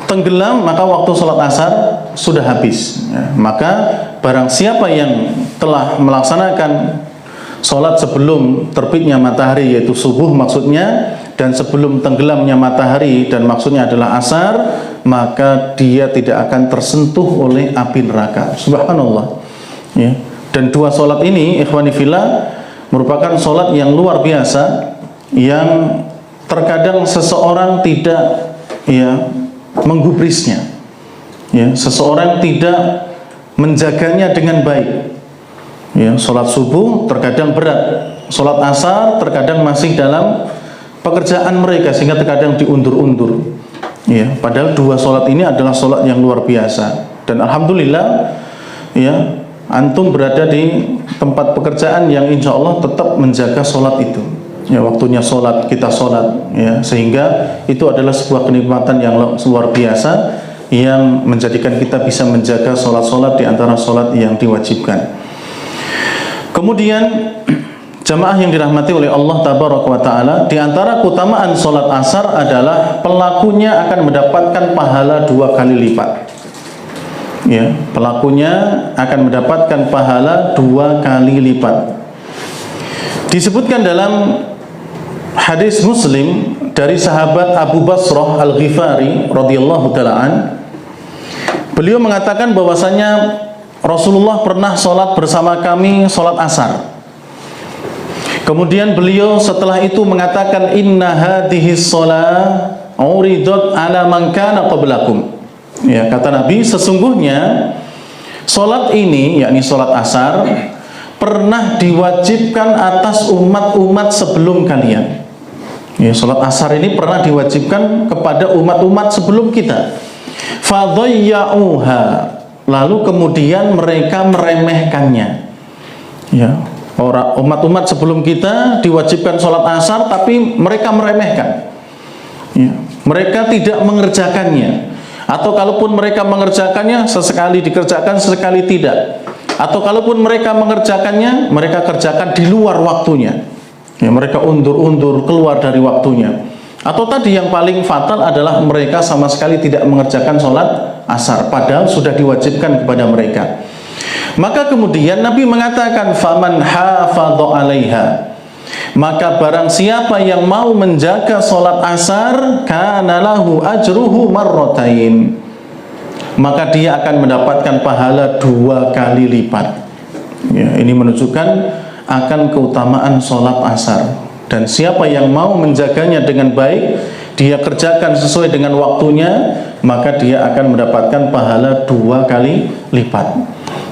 tenggelam, maka waktu sholat asar sudah habis. Ya, maka barang siapa yang telah melaksanakan sholat sebelum terbitnya matahari, yaitu subuh maksudnya, dan sebelum tenggelamnya matahari, dan maksudnya adalah asar, maka dia tidak akan tersentuh oleh api neraka. Subhanallah. Ya. Dan 2 sholat ini, ikhwani fillah, merupakan sholat yang luar biasa, yang terkadang seseorang tidak menggubrisnya. Ya, seseorang tidak menjaganya dengan baik. Ya, sholat subuh terkadang berat, sholat asar terkadang masih dalam pekerjaan mereka sehingga terkadang diundur-undur. Ya, padahal 2 sholat ini adalah sholat yang luar biasa. Dan alhamdulillah, ya, antum berada di tempat pekerjaan yang insya Allah tetap menjaga sholat itu. Ya, waktunya sholat kita sholat, ya, sehingga itu adalah sebuah kenikmatan yang luar biasa yang menjadikan kita bisa menjaga sholat-sholat di antara sholat yang diwajibkan. Kemudian jamaah yang dirahmati oleh Allah Tabaraka wa Ta'ala, di antara keutamaan sholat asar adalah pelakunya akan mendapatkan pahala 2 kali lipat. Ya, pelakunya akan mendapatkan pahala 2 kali lipat. Disebutkan dalam hadis Muslim dari sahabat Abu Basrah Al-Ghifari radhiyallahu ta'ala, beliau mengatakan bahwasanya Rasulullah pernah sholat bersama kami, sholat asar. Kemudian beliau setelah itu mengatakan, inna hadhihi sholah uridat ala man kana qablakum. Ya, kata Nabi, sesungguhnya sholat ini, yakni sholat asar, pernah diwajibkan atas umat-umat sebelum kalian. Ya, sholat asar ini pernah diwajibkan kepada umat-umat sebelum kita. Fadhayya'uha, lalu kemudian mereka meremehkannya. Ya, umat-umat sebelum kita diwajibkan sholat asar, tapi mereka meremehkan. Ya, mereka tidak mengerjakannya. Atau kalaupun mereka mengerjakannya, sesekali dikerjakan, sesekali tidak. Atau kalaupun mereka mengerjakannya, mereka kerjakan di luar waktunya. Ya, mereka undur-undur keluar dari waktunya. Atau tadi yang paling fatal adalah mereka sama sekali tidak mengerjakan sholat asar, padahal sudah diwajibkan kepada mereka. Maka kemudian Nabi mengatakan, faman hafadha 'alaiha, maka barang siapa yang mau menjaga sholat asar, kana lahu ajruhu marratain, maka dia akan mendapatkan pahala 2 kali lipat. Ya, ini menunjukkan akan keutamaan sholat asar. Dan siapa yang mau menjaganya dengan baik, dia kerjakan sesuai dengan waktunya, maka dia akan mendapatkan pahala 2 kali lipat.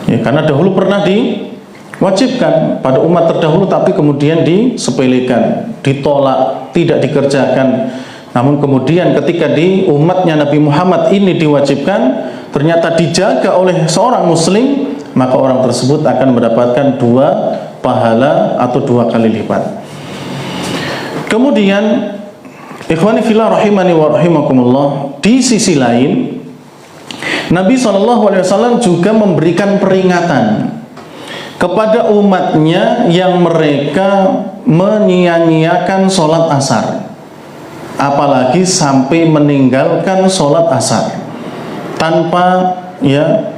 Ya, karena dahulu pernah diwajibkan pada umat terdahulu, tapi kemudian disepelekan, ditolak, tidak dikerjakan. Namun kemudian ketika di umatnya Nabi Muhammad ini diwajibkan, ternyata dijaga oleh seorang muslim, maka orang tersebut akan mendapatkan 2 pahala atau 2 kali lipat. Kemudian ikhwani fillah rahimani wa rahimakumullah, di sisi lain Nabi SAW juga memberikan peringatan kepada umatnya yang mereka menyia-nyiakan sholat asar, apalagi sampai meninggalkan sholat asar tanpa ya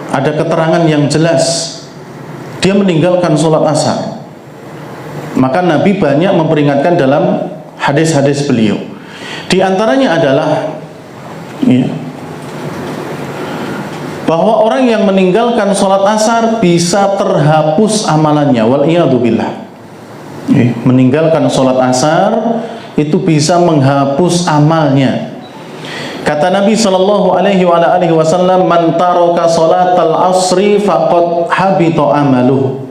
ada keterangan yang jelas dia meninggalkan sholat asar. Maka Nabi banyak memperingatkan dalam hadis-hadis beliau. Di antaranya adalah ya, bahwa orang yang meninggalkan sholat asar bisa terhapus amalannya, wal'iyadzubillah. Meninggalkan sholat asar itu bisa menghapus amalnya. Kata Nabi SAW, man taraka sholatal asri faqad habita amaluh.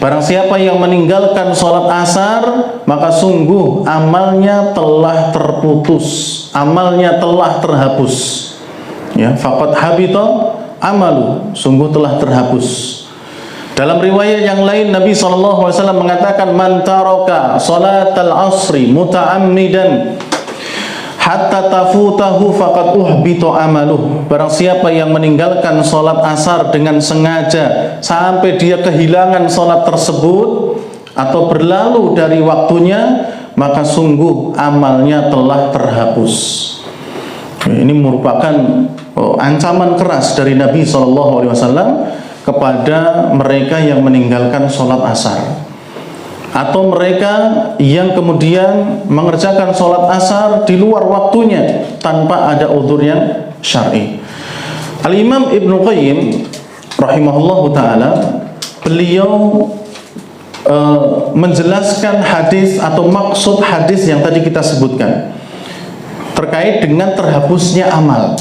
Barang siapa yang meninggalkan sholat asar, maka sungguh amalnya telah terputus, amalnya telah terhapus. Ya, faqad habita amalu, sungguh telah terhapus. Dalam riwayat yang lain Nabi SAW mengatakan, man taraka sholatal asri muta'ammidan hatta tafutahu faqad uhbita amaluh. Barang siapa yang meninggalkan sholat asar dengan sengaja sampai dia kehilangan sholat tersebut atau berlalu dari waktunya, maka sungguh amalnya telah terhapus. Ini merupakan ancaman keras dari Nabi SAW kepada mereka yang meninggalkan sholat asar, atau mereka yang kemudian mengerjakan sholat asar di luar waktunya tanpa ada udzur yang syar'i. Al-Imam Ibnu Qayyim rahimahullahu ta'ala, beliau menjelaskan hadis atau maksud hadis yang tadi kita sebutkan terkait dengan terhapusnya amal,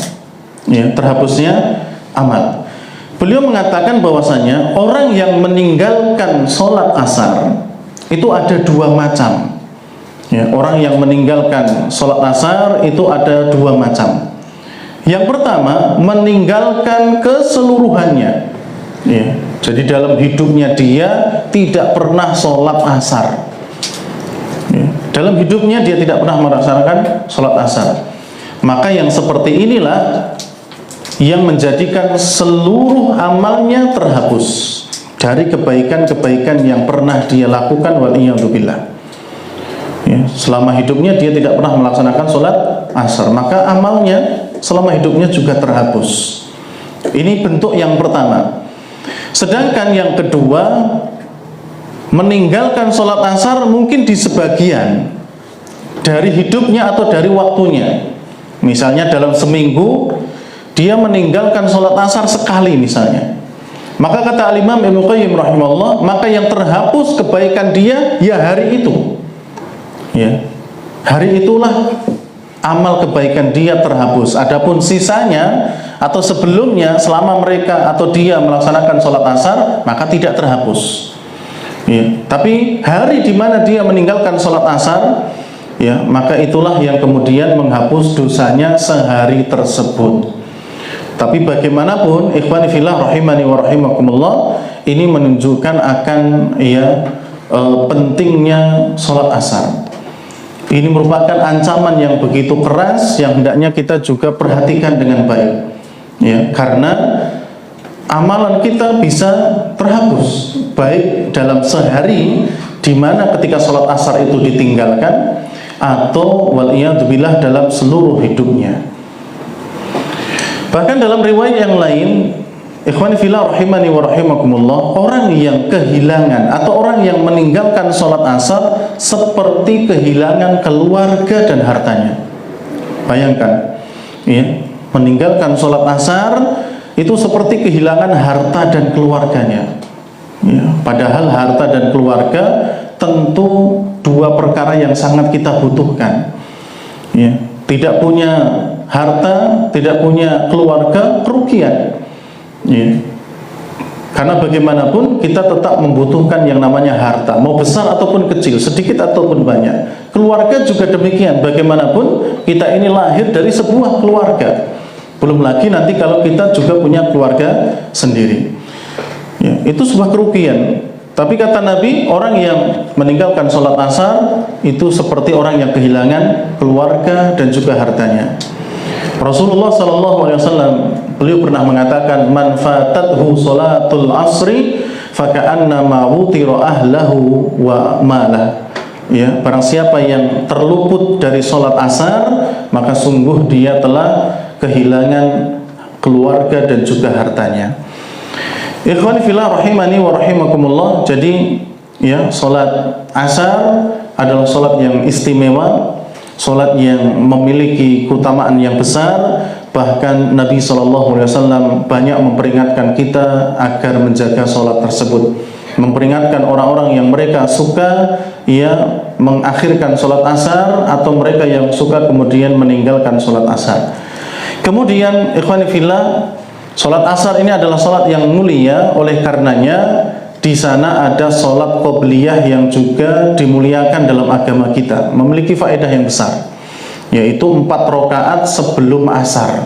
ya, terhapusnya amal. Beliau mengatakan bahwasanya orang yang meninggalkan sholat asar itu ada 2 macam. Ya, orang yang meninggalkan sholat asar itu ada 2 macam. Yang pertama, meninggalkan keseluruhannya. Ya, jadi dalam hidupnya dia tidak pernah sholat asar. Ya, dalam hidupnya dia tidak pernah melaksanakan sholat asar. Maka yang seperti inilah yang menjadikan seluruh amalnya terhapus dari kebaikan-kebaikan yang pernah dia lakukan, wal'iyadzubillah. Ya, selama hidupnya dia tidak pernah melaksanakan sholat asar, maka amalnya selama hidupnya juga terhapus. Ini bentuk yang pertama. Sedangkan yang kedua, meninggalkan sholat asar mungkin di sebagian dari hidupnya atau dari waktunya. Misalnya dalam seminggu dia meninggalkan sholat asar sekali misalnya. Maka kata Al-Imam Ibnu Qayyim rahimahullah, maka yang terhapus kebaikan dia ya hari itu. Ya. Hari itulah amal kebaikan dia terhapus. Adapun sisanya atau sebelumnya selama mereka atau dia melaksanakan sholat asar, maka tidak terhapus. Ya. Tapi hari di mana dia meninggalkan sholat asar, ya, maka itulah yang kemudian menghapus dosanya sehari tersebut. Tapi bagaimanapun ikhwani fillah rahimani wa rahimakumullah, ini menunjukkan akan ya pentingnya sholat asar. Ini merupakan ancaman yang begitu keras yang hendaknya kita juga perhatikan dengan baik. Ya, karena amalan kita bisa terhapus baik dalam sehari di mana ketika sholat asar itu ditinggalkan, atau waliyadzubillah dalam seluruh hidupnya. Bahkan dalam riwayat yang lain, ikhwani fillah rahimani wa rahimakumullah, orang yang kehilangan atau orang yang meninggalkan sholat asar seperti kehilangan keluarga dan hartanya. Bayangkan, ya, meninggalkan sholat asar itu seperti kehilangan harta dan keluarganya. Ya, padahal harta dan keluarga tentu dua perkara yang sangat kita butuhkan. Ya, tidak punya harta, tidak punya keluarga, kerugian. Ya. Karena bagaimanapun kita tetap membutuhkan yang namanya harta, mau besar ataupun kecil, sedikit ataupun banyak. Keluarga juga demikian, bagaimanapun kita ini lahir dari sebuah keluarga. Belum lagi nanti kalau kita juga punya keluarga sendiri. Ya, itu sebuah kerugian. Tapi kata Nabi, orang yang meninggalkan sholat asar itu seperti orang yang kehilangan keluarga dan juga hartanya. Rasulullah SAW, beliau pernah mengatakan, man fatathu sholatul asri faka'annama wutira ahlahu wa malah. Ya, barang siapa yang terluput dari sholat asar, maka sungguh dia telah kehilangan keluarga dan juga hartanya. Ikhwani fillah rahimani wa rahimakumullah. Jadi ya, sholat asar adalah sholat yang istimewa, sholat yang memiliki keutamaan yang besar. Bahkan Nabi SAW banyak memperingatkan kita agar menjaga sholat tersebut, memperingatkan orang-orang yang mereka suka ya mengakhirkan sholat asar, atau mereka yang suka kemudian meninggalkan sholat asar. Kemudian ikhwani fillah, sholat asar ini adalah sholat yang mulia, oleh karenanya di sana ada sholat qobliyah yang juga dimuliakan dalam agama kita, memiliki faedah yang besar, yaitu 4 rakaat sebelum asar.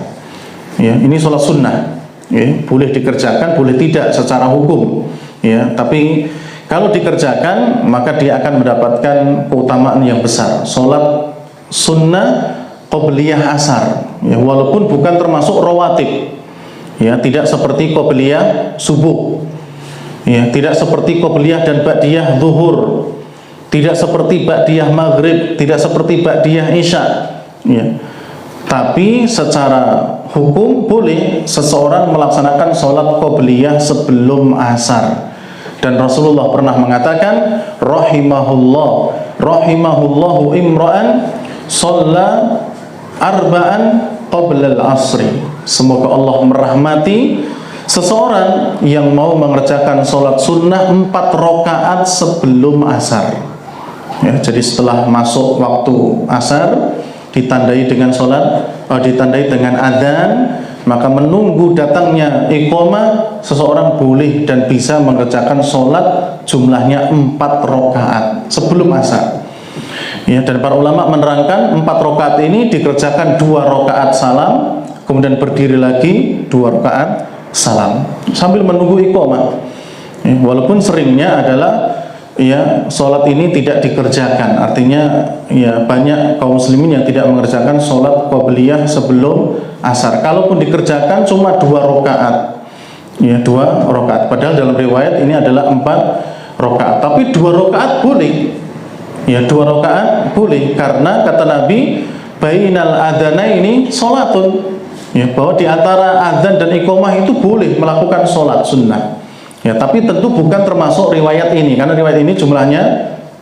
Ya, ini sholat sunnah. Ya, boleh dikerjakan, boleh tidak secara hukum. Ya, tapi kalau dikerjakan maka dia akan mendapatkan keutamaan yang besar. Sholat sunnah qobliyah asar. Ya, walaupun bukan termasuk rawatib. Ya, tidak seperti qobliyah subuh. Ya, tidak seperti qobliyah dan ba'diyah zuhur, tidak seperti ba'diyah maghrib, tidak seperti ba'diyah isya. Ya. Tapi secara hukum boleh seseorang melaksanakan sholat qobliyah sebelum asar. Dan Rasulullah pernah mengatakan, rahimahullahu imra'an shalla arba'an qabla al-asri. Semoga Allah merahmati seseorang yang mau mengerjakan sholat sunnah 4 rakaat sebelum asar. Ya, jadi setelah masuk waktu asar, ditandai dengan ditandai dengan adzan, maka menunggu datangnya iqamah, seseorang boleh dan bisa mengerjakan sholat jumlahnya 4 rakaat sebelum asar. Ya, dan para ulama menerangkan 4 rakaat ini dikerjakan 2 rakaat salam, kemudian berdiri lagi 2 rakaat salam sambil menunggu iqamah. Ya, walaupun seringnya adalah ya sholat ini tidak dikerjakan, artinya ya banyak kaum muslimin yang tidak mengerjakan sholat qobliyah sebelum asar. Kalaupun dikerjakan cuma 2 rakaat, ya 2 rakaat. Padahal dalam riwayat ini adalah 4 rakaat. Tapi 2 rakaat boleh, ya 2 rakaat boleh, karena kata Nabi, bainal adzanaini sholatun. Ya, bahwa di antara adzan dan iqamah itu boleh melakukan sholat sunnah. Ya, tapi tentu bukan termasuk riwayat ini, karena riwayat ini jumlahnya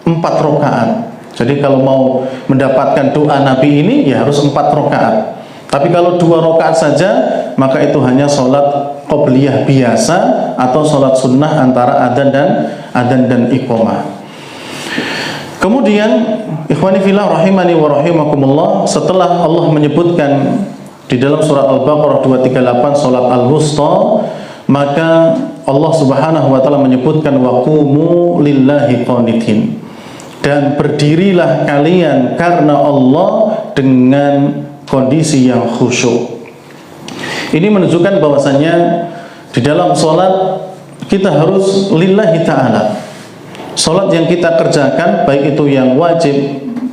4 rakaat. Jadi kalau mau mendapatkan doa Nabi ini ya harus 4 rakaat. Tapi kalau 2 rakaat saja, maka itu hanya sholat qobliyah biasa atau sholat sunnah antara adzan dan iqamah. Kemudian ikhwani fillah rahimani wa rahimakumullah, setelah Allah menyebutkan di dalam surat Al-Baqarah 238 salat al-wusta, maka Allah Subhanahu wa taala menyebutkan waqumu lillahi qanitin, dan berdirilah kalian karena Allah dengan kondisi yang khusyuk. Ini menunjukkan bahwasanya di dalam salat kita harus lillahi ta'ala. Salat yang kita kerjakan, baik itu yang wajib,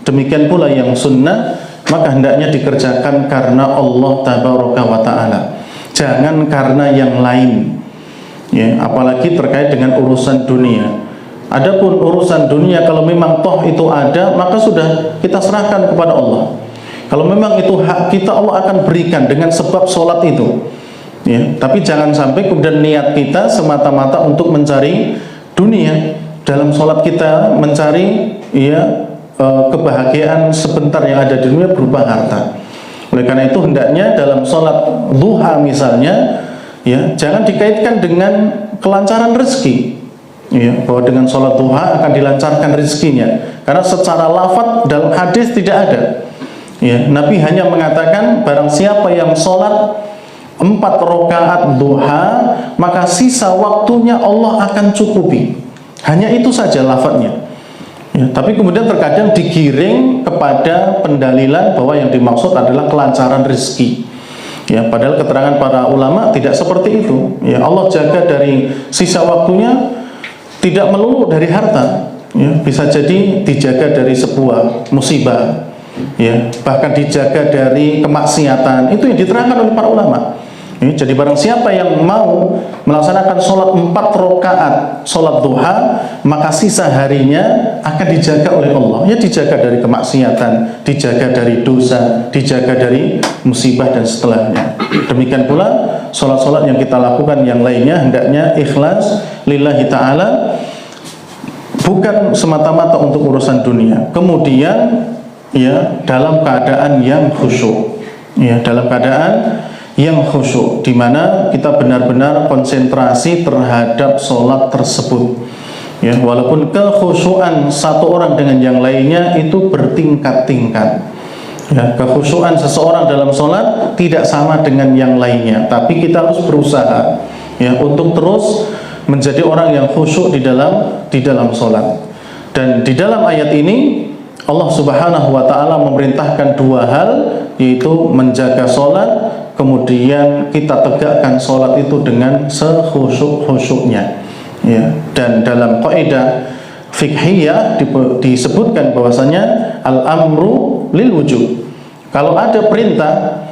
demikian pula yang sunnah, maka hendaknya dikerjakan karena Allah tabaraka wa ta'ala, jangan karena yang lain. Ya, apalagi terkait dengan urusan dunia. Adapun urusan dunia kalau memang toh itu ada, maka sudah kita serahkan kepada Allah. Kalau memang itu hak kita, Allah akan berikan dengan sebab sholat itu. Ya, tapi jangan sampai kemudian niat kita semata-mata untuk mencari dunia. Dalam sholat kita mencari kebahagiaan sebentar yang ada di dunia berupa harta. Oleh karena itu hendaknya dalam sholat duha misalnya, ya, jangan dikaitkan dengan kelancaran rezeki. Ya, bahwa dengan sholat duha akan dilancarkan rezekinya, karena secara lafaz dalam hadis tidak ada. Ya, Nabi hanya mengatakan barang siapa yang sholat 4 rakaat duha, maka sisa waktunya Allah akan cukupi. Hanya itu saja lafaznya. Ya, tapi kemudian terkadang digiring kepada pendalilan bahwa yang dimaksud adalah kelancaran rezeki. Ya, padahal keterangan para ulama tidak seperti itu. Ya, Allah jaga dari sisa waktunya tidak melulu dari harta, ya, bisa jadi dijaga dari sebuah musibah, ya, bahkan dijaga dari kemaksiatan. Itu yang diterangkan oleh para ulama. Ya, jadi barang siapa yang mau melaksanakan sholat 4 rakaat sholat duha, maka sisa harinya akan dijaga oleh Allah. Ya, dijaga dari kemaksiatan, dijaga dari dosa, dijaga dari musibah dan setelahnya. Demikian pula sholat-sholat yang kita lakukan yang lainnya hendaknya ikhlas lillahi ta'ala, bukan semata-mata untuk urusan dunia. Kemudian ya dalam keadaan yang khusyuk, ya dalam keadaan yang khusyuk, di mana kita benar-benar konsentrasi terhadap sholat tersebut. Ya, walaupun kekhusyuan satu orang dengan yang lainnya itu bertingkat-tingkat. Ya, kekhusyuan seseorang dalam sholat tidak sama dengan yang lainnya, tapi kita harus berusaha ya untuk terus menjadi orang yang khusyuk di dalam sholat. Dan di dalam ayat ini Allah Subhanahu wa ta'ala memerintahkan 2 hal, yaitu menjaga sholat, kemudian kita tegakkan sholat itu dengan sekhusyuk-khusyuknya. Ya, dan dalam kaidah fiqhiyah disebutkan bahwasanya al-amru lil wujub. Kalau ada perintah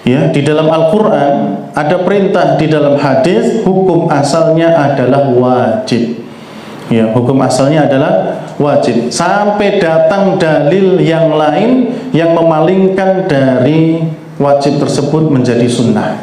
ya di dalam Al-Qur'an, ada perintah di dalam hadis, hukum asalnya adalah wajib. Ya, hukum asalnya adalah wajib sampai datang dalil yang lain yang memalingkan dari wajib tersebut menjadi sunnah.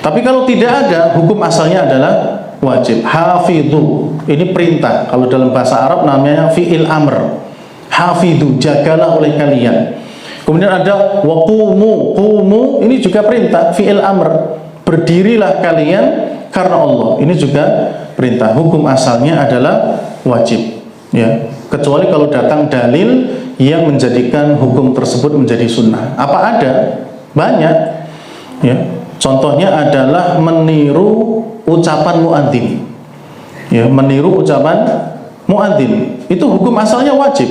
Tapi kalau tidak ada, hukum asalnya adalah wajib. Hafidhu, ini perintah. Kalau dalam bahasa Arab namanya fi'il amr. Hafidhu, jagalah oleh kalian. Kemudian ada waqumu, qumu, ini juga perintah, fi'il amr. Berdirilah kalian karena Allah. Ini juga perintah. Hukum asalnya adalah wajib. Ya, kecuali kalau datang dalil yang menjadikan hukum tersebut menjadi sunnah. Apa ada? Banyak. Ya, contohnya adalah meniru ucapan muadzin. Ya, meniru ucapan muadzin. Itu hukum asalnya wajib.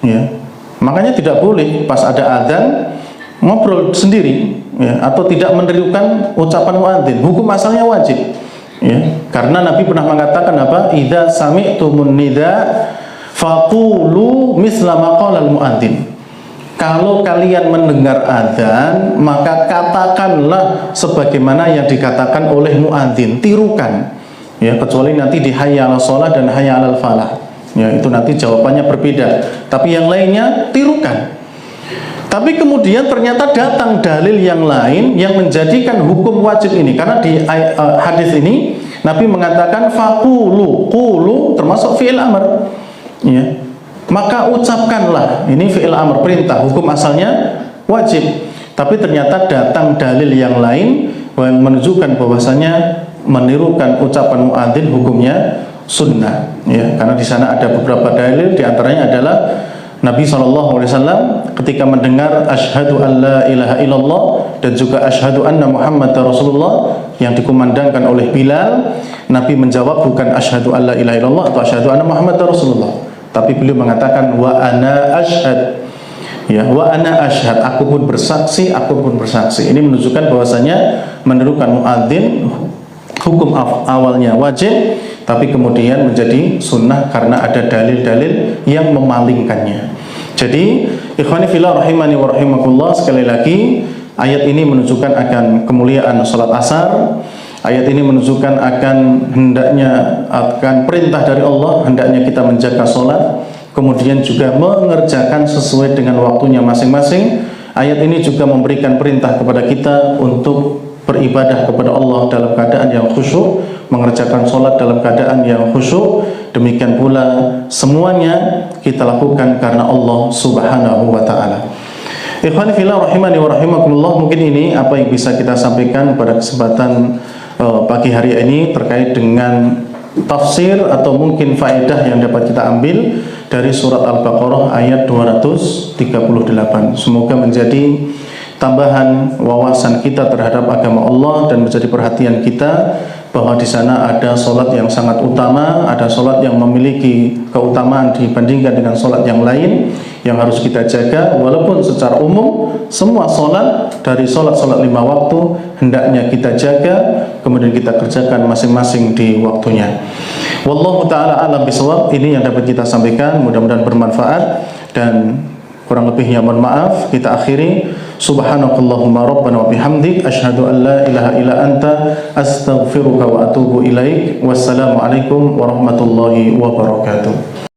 Ya. Makanya tidak boleh pas ada adzan ngobrol sendiri, ya, atau tidak menirukan ucapan muadzin. Hukum asalnya wajib. Ya, karena Nabi pernah mengatakan apa? Idza sami'tumun nida faqulu misla ma qala al-muadzin. Kalau kalian mendengar adzan, maka katakanlah sebagaimana yang dikatakan oleh muadzin, tirukan. Ya, kecuali nanti di hayya 'alas shalah dan hayya 'alal falah. Ya, itu nanti jawabannya berbeda. Tapi yang lainnya tirukan. Tapi kemudian ternyata datang dalil yang lain yang menjadikan hukum wajib ini. Karena di hadis ini Nabi mengatakan faqulu, qulu termasuk fi'il amr. Ya. Maka ucapkanlah, ini fi'il amr, perintah, hukum asalnya wajib. Tapi ternyata datang dalil yang lain yang menunjukkan bahwasanya menirukan ucapan muadzin hukumnya sunnah. Ya, karena di sana ada beberapa dalil, di antaranya adalah Nabi SAW ketika mendengar asyhadu an la ilaha illallah dan juga asyhadu anna Muhammadar Rasulullah yang dikumandangkan oleh Bilal, Nabi menjawab bukan asyhadu an la ilaha illallah atau asyhadu anna Muhammadar Rasulullah, tapi beliau mengatakan wa ana asyhad. Ya, wa ana asyhad, aku pun bersaksi, aku pun bersaksi. Ini menunjukkan bahwasanya menirukan muadzin hukum awalnya wajib, tapi kemudian menjadi sunnah karena ada dalil-dalil yang memalingkannya. Jadi ikhwani fillah rahimani wa rahimakumullah, sekali lagi ayat ini menunjukkan akan kemuliaan salat asar, Ayat ini menunjukkan akan perintah dari Allah, hendaknya kita menjaga sholat, kemudian juga mengerjakan sesuai dengan waktunya masing-masing. Ayat ini juga memberikan perintah kepada kita untuk beribadah kepada Allah dalam keadaan yang khusyuk, mengerjakan sholat dalam keadaan yang khusyuk. Demikian pula semuanya kita lakukan karena Allah Subhanahu wa ta'ala. Ikhwani fillah rahimani wa rahimakumullah, mungkin ini apa yang bisa kita sampaikan pada kesempatan pagi hari ini terkait dengan tafsir atau mungkin faedah yang dapat kita ambil dari surat Al-Baqarah ayat 238. Semoga menjadi tambahan wawasan kita terhadap agama Allah dan menjadi perhatian kita bahwa di sana ada solat yang sangat utama, ada solat yang memiliki keutamaan dibandingkan dengan solat yang lain yang harus kita jaga. Walaupun secara umum semua solat dari solat-solat 5 waktu hendaknya kita jaga, kemudian kita kerjakan masing-masing di waktunya. Wallahu ta'ala alam bisawab. Ini yang dapat kita sampaikan, mudah-mudahan bermanfaat, dan kurang lebihnya mohon maaf. Kita akhiri. Subhanakallahumma rabbana wa bihamdik asyhadu an la ilaha illa anta astaghfiruka wa atubu ilaik. Wassalamualaikum warahmatullahi wabarakatuh.